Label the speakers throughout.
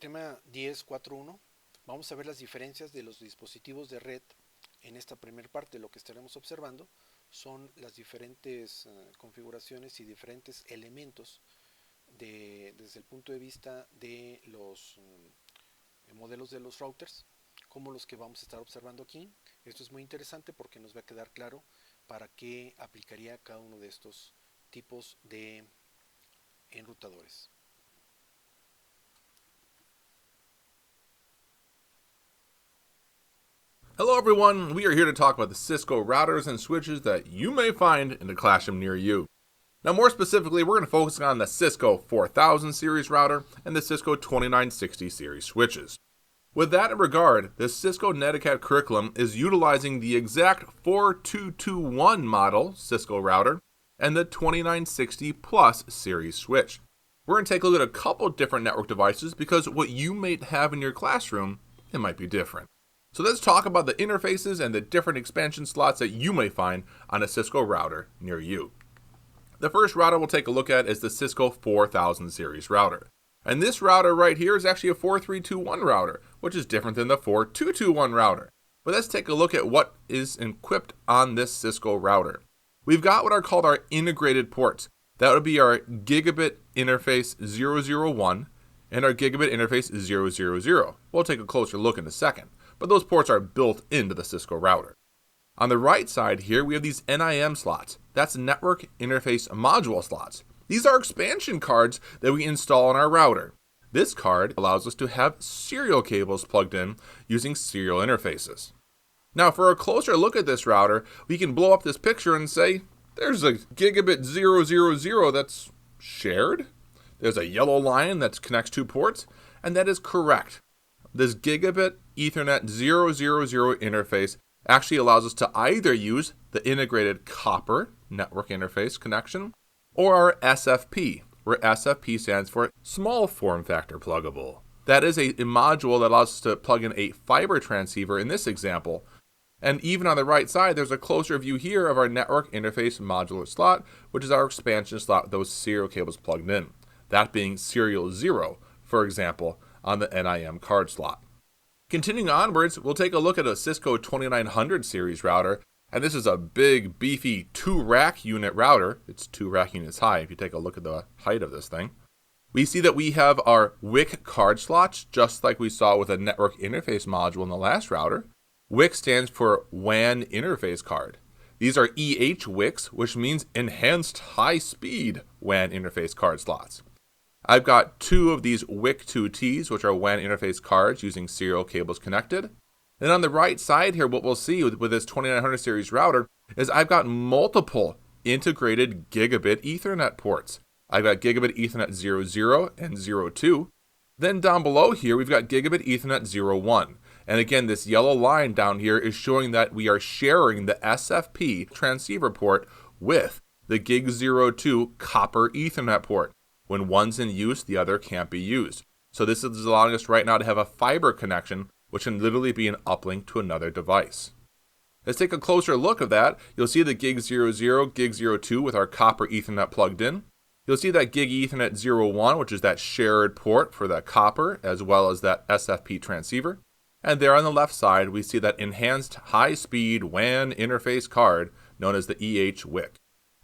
Speaker 1: Tema 10.4.1. Vamos a ver las diferencias de los dispositivos de red. En esta primera parte lo que estaremos observando son las diferentes configuraciones y diferentes elementos desde el punto de vista de los modelos de los routers, como los que vamos a estar observando aquí. Esto es muy interesante porque nos va a quedar claro para qué aplicaría cada uno de estos tipos de enrutadores.
Speaker 2: Hello everyone, we are here to talk about the Cisco routers and switches that you may find in a classroom near you. Now more specifically, we're going to focus on the Cisco 4000 series router and the Cisco 2960 series switches. With that in regard, the Cisco Netiquette curriculum is utilizing the exact 4221 model Cisco router and the 2960 Plus series switch. We're going to take a look at a couple different network devices because what you may have in your classroom, it might be different. So let's talk about the interfaces and the different expansion slots that you may find on a Cisco router near you. The first router we'll take a look at is the Cisco 4000 series router. And this router right here is actually a 4321 router, which is different than the 4221 router. But let's take a look at what is equipped on this Cisco router. We've got what are called our integrated ports. That would be our gigabit interface 001 and our gigabit interface 000. We'll take a closer look in a second, but those ports are built into the Cisco router. On the right side here, we have these NIM slots. That's network interface module slots. These are expansion cards that we install on our router. This card allows us to have serial cables plugged in using serial interfaces. Now, for a closer look at this router, we can blow up this picture and say, there's a gigabit 000 that's shared. There's a yellow line that connects two ports, and that is correct. This gigabit Ethernet 000 interface actually allows us to either use the integrated copper network interface connection or our SFP, where SFP stands for small form factor pluggable. That is a module that allows us to plug in a fiber transceiver in this example. And even on the right side, there's a closer view here of our network interface modular slot, which is our expansion slot with those serial cables plugged in. That being serial 0, for example, on the NIM card slot. Continuing onwards, we'll take a look at a Cisco 2900 series router, and this is a big, beefy 2-rack unit router. It's 2 rack units high if you take a look at the height of this thing. We see that we have our WIC card slots, just like we saw with a network interface module in the last router. WIC stands for WAN interface card. These are EH-WICs, which means enhanced high-speed WAN interface card slots. I've got 2 of these WIC2Ts, which are WAN interface cards using serial cables connected. And on the right side here, what we'll see with this 2900 series router is I've got multiple integrated gigabit Ethernet ports. I've got gigabit Ethernet 00 and 02. Then down below here, we've got gigabit Ethernet 01. And again, this yellow line down here is showing that we are sharing the SFP transceiver port with the Gig 02 copper Ethernet port. When one's in use, the other can't be used. So this is allowing us right now to have a fiber connection, which can literally be an uplink to another device. Let's take a closer look at that. You'll see the Gig 00, Gig 02 with our copper Ethernet plugged in. You'll see that Gig Ethernet 01, which is that shared port for that copper, as well as that SFP transceiver. And there on the left side, we see that enhanced high-speed WAN interface card known as the EH-WIC.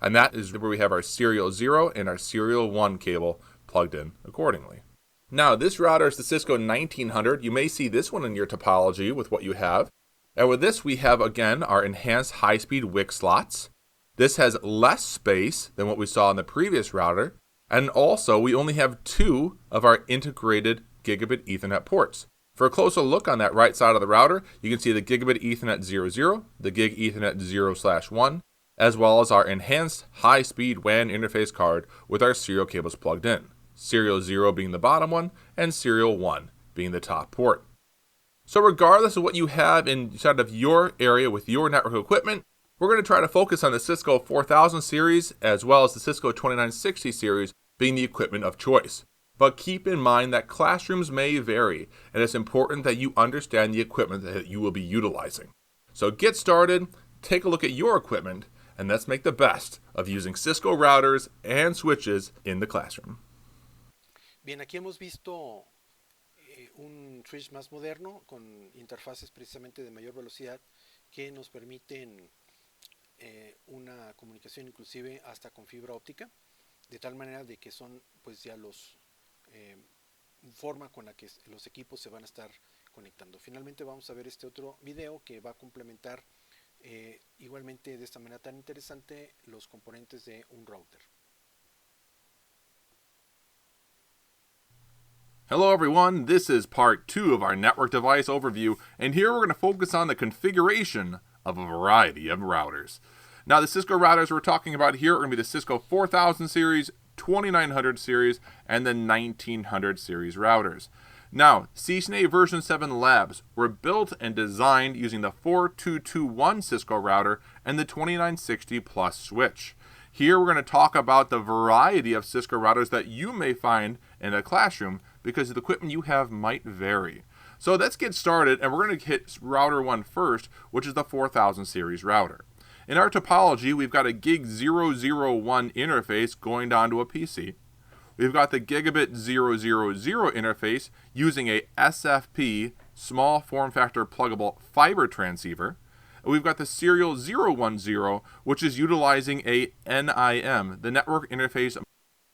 Speaker 2: And that is where we have our serial 0 and our serial 1 cable plugged in accordingly. Now, this router is the Cisco 1900. You may see this one in your topology with what you have. And with this, we have, again, our enhanced high-speed WIC slots. This has less space than what we saw in the previous router. And also, we only have 2 of our integrated gigabit Ethernet ports. For a closer look on that right side of the router, you can see the gigabit Ethernet 00, the Gig Ethernet 0/1, as well as our enhanced high-speed WAN interface card with our serial cables plugged in. Serial 0 being the bottom one, and serial 1 being the top port. So regardless of what you have inside of your area with your network equipment, we're going to try to focus on the Cisco 4000 series as well as the Cisco 2960 series being the equipment of choice. But keep in mind that classrooms may vary, and it's important that you understand the equipment that you will be utilizing. So get started, take a look at your equipment, and let's make the best of using Cisco routers and switches in the classroom.
Speaker 1: Bien, aquí hemos visto un switch más moderno con interfaces precisamente de mayor velocidad que nos permiten una comunicación inclusive hasta con fibra óptica, de tal manera de que son pues ya los forma con la que los equipos se van a estar conectando. Finalmente vamos a ver este otro video que va a complementar igualmente de esta manera tan interesante los componentes de un router.
Speaker 2: Hello everyone, this is part 2 of our network device overview, and here we're going to focus on the configuration of a variety of routers. Now the Cisco routers we're talking about here are going to be the Cisco 4000 series, 2900 series, and the 1900 series routers. Now, CCNA version 7 labs were built and designed using the 4221 Cisco router and the 2960 Plus switch. Here we're going to talk about the variety of Cisco routers that you may find in a classroom because the equipment you have might vary. So let's get started, and we're going to hit router 1 first, which is the 4000 series router. In our topology, we've got a gig 001 interface going down to a PC. We've got the gigabit 000 interface using a SFP small form factor pluggable fiber transceiver. And we've got the serial 010, which is utilizing a NIM, the network interface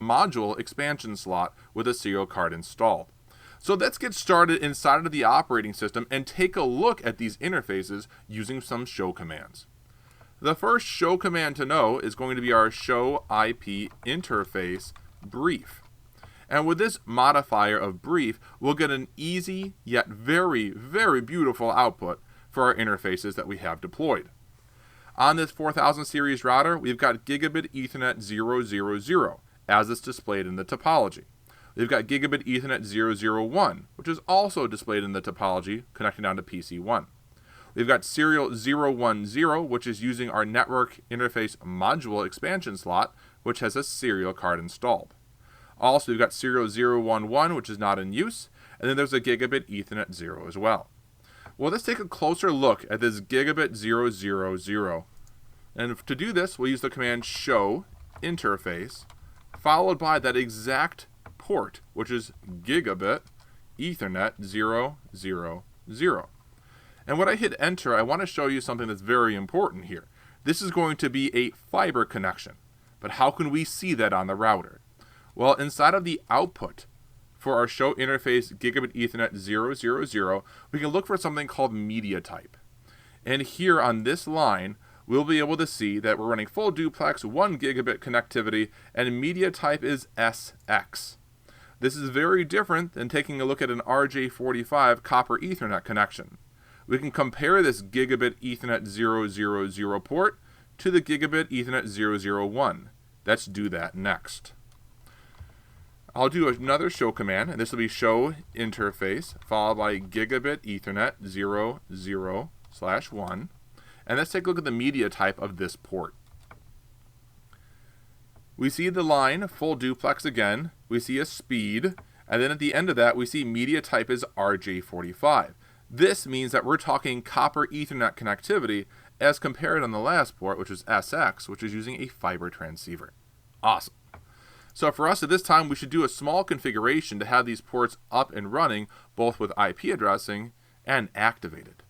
Speaker 2: module expansion slot with a serial card installed. So let's get started inside of the operating system and take a look at these interfaces using some show commands. The first show command to know is going to be our show IP interface brief. And with this modifier of brief, we'll get an easy yet very, very beautiful output for our interfaces that we have deployed. On this 4000 series router, we've got gigabit Ethernet 000 as it's displayed in the topology. We've got gigabit Ethernet 001, which is also displayed in the topology, connecting down to PC1. We've got serial 010, which is using our network interface module expansion slot, which has a serial card installed. Also, we've got serial 011, which is not in use, and then there's a gigabit Ethernet 0 as well. Well, let's take a closer look at this gigabit 000. And to do this, we'll use the command show interface, followed by that exact port, which is gigabit Ethernet 000. And when I hit enter, I want to show you something that's very important here. This is going to be a fiber connection. But how can we see that on the router? Well, inside of the output for our show interface gigabit Ethernet 000, we can look for something called media type. And here on this line, we'll be able to see that we're running full duplex 1 gigabit connectivity, and media type is SX. This is very different than taking a look at an RJ45 copper Ethernet connection. We can compare this gigabit Ethernet 000 port to the gigabit Ethernet 001. Let's do that next. I'll do another show command, and this will be show interface, followed by gigabit Ethernet 00/1. And let's take a look at the media type of this port. We see the line full duplex again, we see a speed, and then at the end of that we see media type is RJ45. This means that we're talking copper Ethernet connectivity as compared on the last port, which is SX, which is using a fiber transceiver. Awesome. So for us at this time, we should do a small configuration to have these ports up and running, both with IP addressing and activated.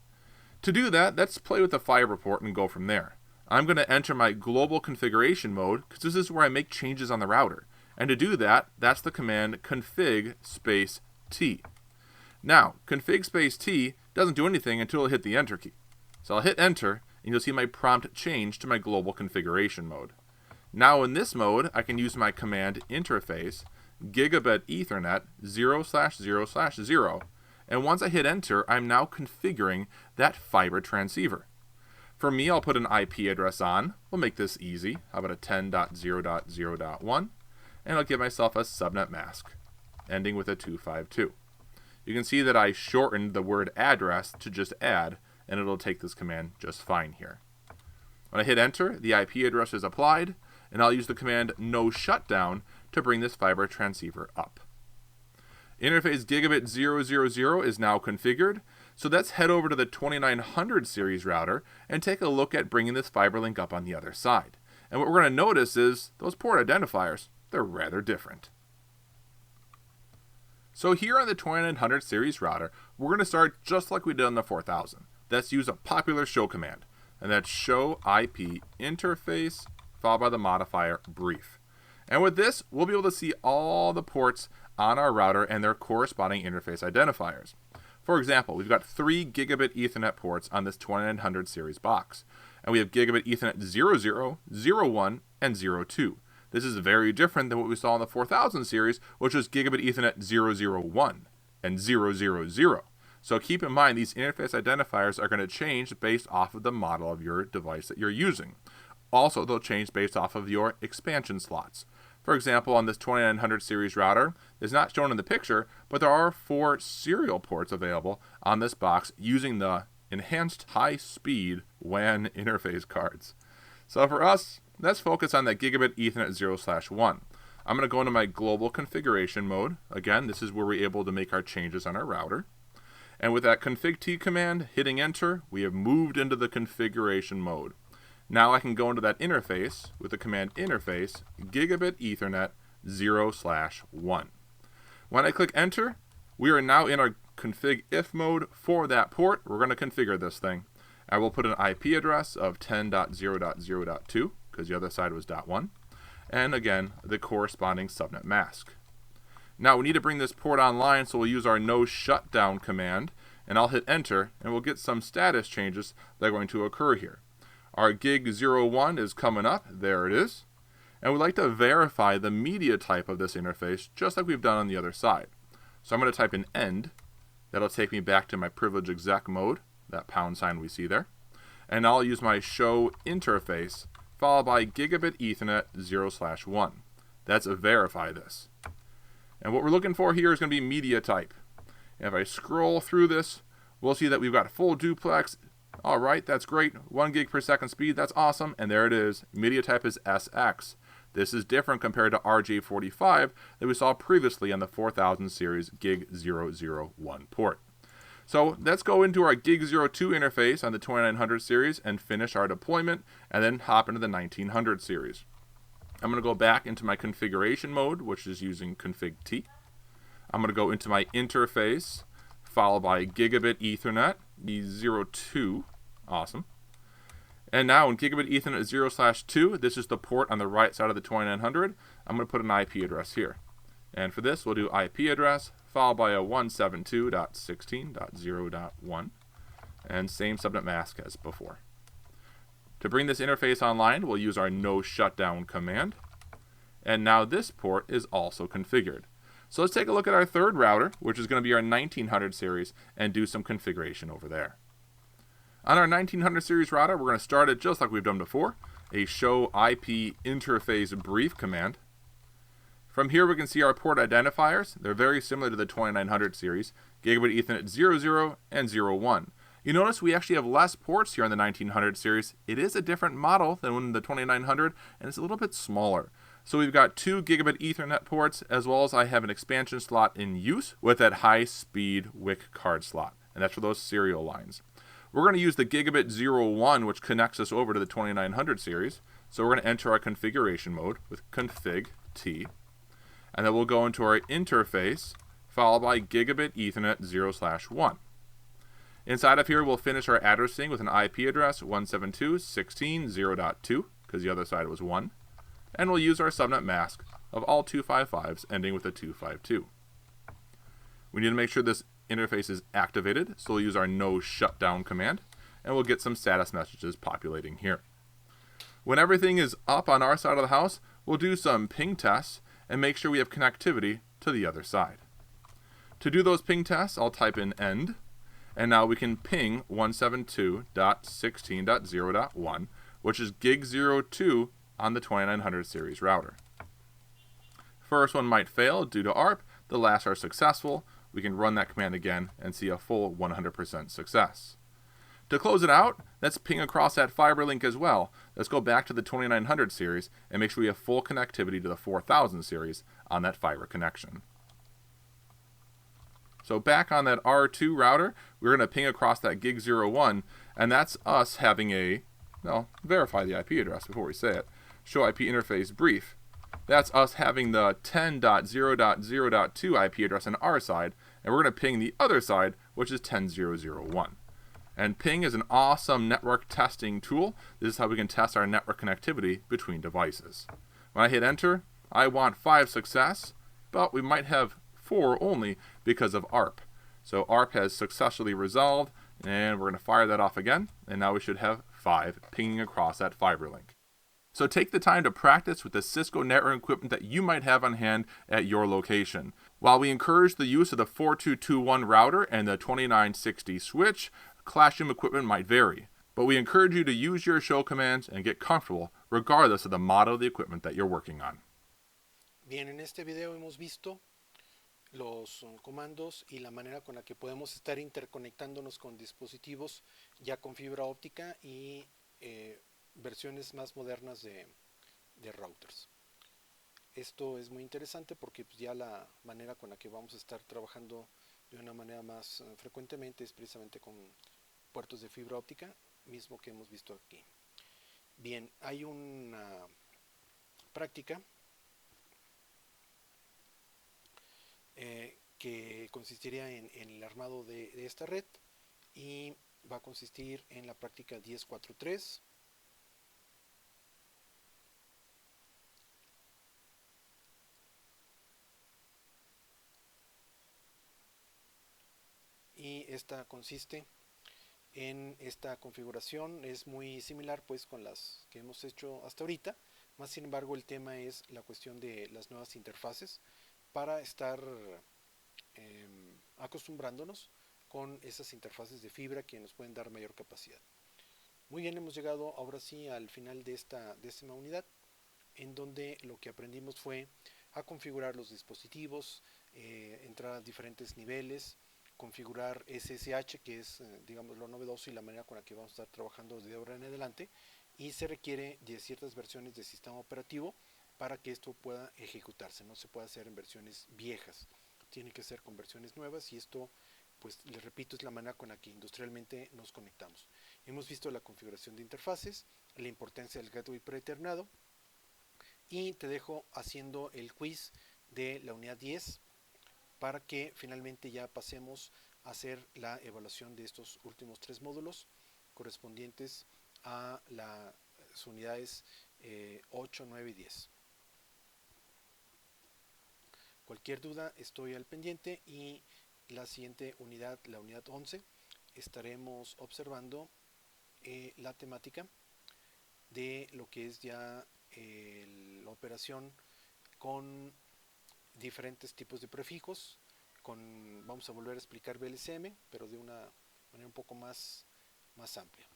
Speaker 2: To do that, let's play with the fiber port and go from there. I'm going to enter my global configuration mode because this is where I make changes on the router. And to do that, that's the command config space T. Now, config space T doesn't do anything until I hit the enter key. So I'll hit enter, and you'll see my prompt change to my global configuration mode. Now in this mode, I can use my command interface gigabit Ethernet 0/0/0. And once I hit enter, I'm now configuring that fiber transceiver. For me, I'll put an IP address on. We'll make this easy. How about a 10.0.0.1? And I'll give myself a subnet mask, ending with a 252. You can see that I shortened the word address to just add, and it'll take this command just fine here. When I hit enter, the IP address is applied, and I'll use the command no shutdown to bring this fiber transceiver up. Interface gigabit 000 is now configured, so let's head over to the 2900 series router and take a look at bringing this fiber link up on the other side. And what we're going to notice is those port identifiers, they're rather different. So here on the 2900 series router, we're going to start just like we did on the 4000. That's use a popular show command, and that's show IP interface followed by the modifier brief. And with this, we'll be able to see all the ports on our router and their corresponding interface identifiers. For example, we've got 3 gigabit Ethernet ports on this 2900 series box, and we have gigabit Ethernet 00, 01, and 02. This is very different than what we saw in the 4000 series, which was gigabit Ethernet 001 and 000. So keep in mind these interface identifiers are going to change based off of the model of your device that you're using. Also, they'll change based off of your expansion slots. For example, on this 2900 series router, it's not shown in the picture, but there are 4 serial ports available on this box using the enhanced high-speed WAN interface cards. So for us, let's focus on that gigabit Ethernet 0/1. I'm going to go into my global configuration mode. Again, this is where we're able to make our changes on our router. And with that config T command, hitting enter, we have moved into the configuration mode. Now I can go into that interface with the command interface gigabit Ethernet 0/1. When I click enter, we are now in our config if mode for that port. We're going to configure this thing. I will put an IP address of 10.0.0.2 because the other side was .1, and again the corresponding subnet mask. Now we need to bring this port online, so we'll use our no shutdown command, and I'll hit enter, and we'll get some status changes that are going to occur here. Our gig 01 is coming up, there it is, and we'd like to verify the media type of this interface just like we've done on the other side. So I'm going to type in end. That'll take me back to my privilege exec mode, that # we see there, and I'll use my show interface followed by gigabit Ethernet 0/1. That's a verify this. And what we're looking for here is going to be media type. And if I scroll through this, we'll see that we've got full duplex. All right, that's great. 1 gig per second speed, that's awesome. And there it is. Media type is SX. This is different compared to RJ45 that we saw previously on the 4000 series gig 001 port. So let's go into our gig 02 interface on the 2900 series and finish our deployment, and then hop into the 1900 series. I'm going to go back into my configuration mode, which is using config T. I'm going to go into my interface, followed by gigabit Ethernet 02. Awesome. And now in gigabit Ethernet 0/2, this is the port on the right side of the 2900. I'm going to put an IP address here. And for this, we'll do IP address, followed by a 172.16.0.1, and same subnet mask as before. To bring this interface online, we'll use our no shutdown command. And now this port is also configured. So let's take a look at our third router, which is going to be our 1900 series, and do some configuration over there. On our 1900 series router, we're going to start it just like we've done before, a show IP interface brief command. From here we can see our port identifiers. They're very similar to the 2900 series, gigabit Ethernet 00 and 01. You notice we actually have less ports here on the 1900 series. It is a different model than the 2900, and it's a little bit smaller. So we've got 2 gigabit Ethernet ports, as well as I have an expansion slot in use with that high-speed WIC card slot, and that's for those serial lines. We're going to use the gigabit 01, which connects us over to the 2900 series. So we're going to enter our configuration mode with config T, and then we'll go into our interface, followed by gigabit Ethernet 0/1. Inside of here, we'll finish our addressing with an IP address 172.16.0.2, because the other side was 1. And we'll use our subnet mask of all 255s ending with a 252. We need to make sure this interface is activated, so we'll use our no shutdown command, and we'll get some status messages populating here. When everything is up on our side of the house, we'll do some ping tests and make sure we have connectivity to the other side. To do those ping tests, I'll type in end, and now we can ping 172.16.0.1, which is gig 02 on the 2900 series router. First one might fail due to ARP, the last are successful. We can run that command again and see a full 100% success. To close it out, let's ping across that fiber link as well. Let's go back to the 2900 series and make sure we have full connectivity to the 4000 series on that fiber connection. So back on that R2 router, we're going to ping across that gig 01, and that's us having verify the IP address before we say it. Show IP interface brief. That's us having the 10.0.0.2 IP address on our side, and we're going to ping the other side, which is 10.0.0.1. And ping is an awesome network testing tool. This is how we can test our network connectivity between devices. When I hit enter, I want 5 success, but we might have 4 only because of ARP. So ARP has successfully resolved, and we're going to fire that off again, and now we should have 5 pinging across that fiber link. So take the time to practice with the Cisco network equipment that you might have on hand at your location. While we encourage the use of the 4221 router and the 2960 switch, classroom equipment might vary. But we encourage you to use your show commands and get comfortable regardless of the model of the equipment that you're working on.
Speaker 1: Bien, en este video hemos visto los comandos y la manera con la que podemos estar interconectándonos con dispositivos ya con fibra óptica y versiones más modernas de routers. Esto es muy interesante porque pues, ya la manera con la que vamos a estar trabajando de una manera más frecuentemente es precisamente con puertos de fibra óptica, mismo que hemos visto aquí. Bien, hay una práctica que consistiría en el armado de esta red y va a consistir en la práctica 10.4.3. Y esta consiste en esta configuración, es muy similar pues con las que hemos hecho hasta ahorita, más sin embargo el tema es la cuestión de las nuevas interfaces para estar acostumbrándonos con esas interfaces de fibra que nos pueden dar mayor capacidad. Muy bien, hemos llegado ahora sí al final de esta 10ª unidad, en donde lo que aprendimos fue a configurar los dispositivos, entrar a diferentes niveles, configurar SSH, que es digamos lo novedoso y la manera con la que vamos a estar trabajando de ahora en adelante, y se requiere de ciertas versiones del sistema operativo para que esto pueda ejecutarse, no se puede hacer en versiones viejas, tiene que ser con versiones nuevas y esto, pues les repito, es la manera con la que industrialmente nos conectamos. Hemos visto la configuración de interfaces, la importancia del gateway predeterminado, y te dejo haciendo el quiz de la unidad 10 para que finalmente ya pasemos a hacer la evaluación de estos últimos 3 módulos correspondientes a las unidades 8, 9 y 10. Cualquier duda estoy al pendiente y la siguiente unidad, la unidad 11, estaremos observando la temática de lo que es ya la operación con diferentes tipos de prefijos, vamos a volver a explicar VLCM, pero de una manera un poco más amplia.